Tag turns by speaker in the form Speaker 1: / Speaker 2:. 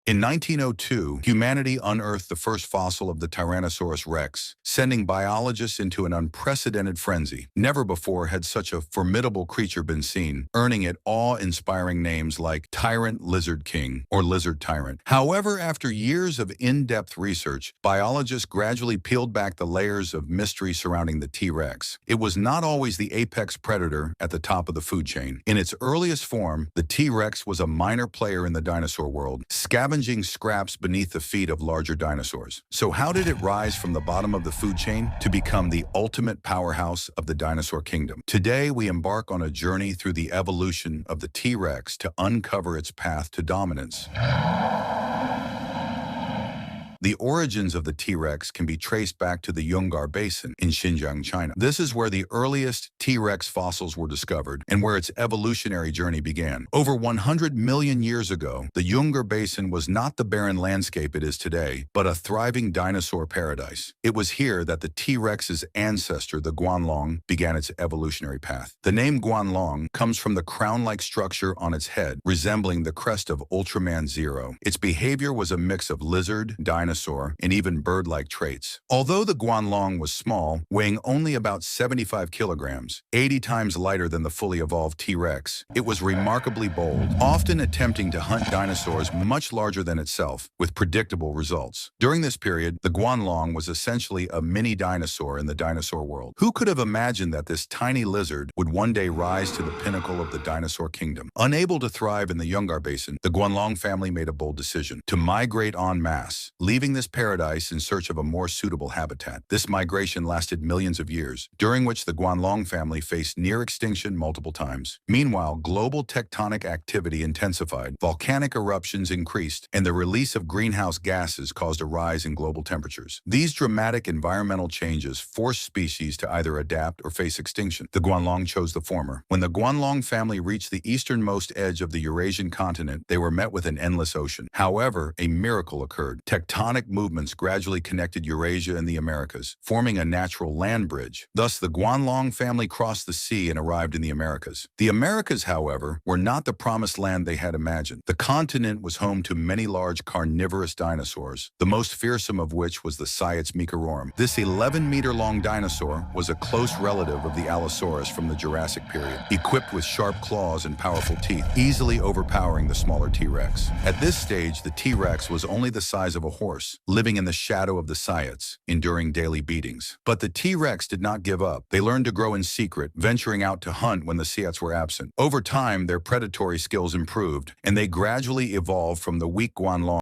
Speaker 1: In 1902, humanity unearthed the first fossil of the Tyrannosaurus rex, sending biologists into an unprecedented frenzy. Never before had such a formidable creature been seen, earning it awe-inspiring names like Tyrant Lizard King or Lizard Tyrant. However, after years of in-depth research, biologists gradually peeled back the layers of mystery surrounding the T-Rex. It was not always the apex predator at the top of the food chain. In its earliest form, the T-Rex was a minor player in the dinosaur world, scavenging scraps beneath the feet of larger dinosaurs. So how did it rise from the bottom of the food chain to become the ultimate powerhouse of the dinosaur kingdom? Today, we embark on a journey through the evolution of the T-Rex to uncover its path to dominance. The origins of the T-Rex can be traced back to the Yungar Basin in Xinjiang, China. This is where the earliest T-Rex fossils were discovered and where its evolutionary journey began. Over 100 million years ago, the Yungar Basin was not the barren landscape it is today, but a thriving dinosaur paradise. It was here that the T-Rex's ancestor, the Guanlong, began its evolutionary path. The name Guanlong comes from the crown-like structure on its head, resembling the crest of Ultraman Zero. Its behavior was a mix of lizard, dinosaur, and even bird-like traits. Although the Guanlong was small, weighing only about 75 kilograms, 80 times lighter than the fully evolved T-Rex, it was remarkably bold, often attempting to hunt dinosaurs much larger than itself, with predictable results. During this period, the Guanlong was essentially a mini dinosaur in the dinosaur world. Who could have imagined that this tiny lizard would one day rise to the pinnacle of the dinosaur kingdom? Unable to thrive in the Yungar Basin, the Guanlong family made a bold decision to migrate en masse, leaving this paradise in search of a more suitable habitat. This migration lasted millions of years, during which the Guanlong family faced near extinction multiple times. Meanwhile, global tectonic activity intensified, volcanic eruptions increased, and the release of greenhouse gases caused a rise in global temperatures. These dramatic environmental changes forced species to either adapt or face extinction. The Guanlong chose the former. When the Guanlong family reached the easternmost edge of the Eurasian continent, they were met with an endless ocean. However, a miracle occurred. Tectonic movements gradually connected Eurasia and the Americas, forming a natural land bridge. Thus, the Guanlong family crossed the sea and arrived in the Americas. The Americas, however, were not the promised land they had imagined. The continent was home to many large carnivorous dinosaurs, the most fearsome of which was the Cyax microrum. This 11-meter-long dinosaur was a close relative of the Allosaurus from the Jurassic period, equipped with sharp claws and powerful teeth, easily overpowering the smaller T-Rex. At this stage, the T-Rex was only the size of a horse, living in the shadow of the Cyax, enduring daily beatings. But the T-Rex did not give up. They learned to grow in secret, venturing out to hunt when the Cyax were absent. Over time, their predatory skills improved, and they gradually evolved from the weak Guanlong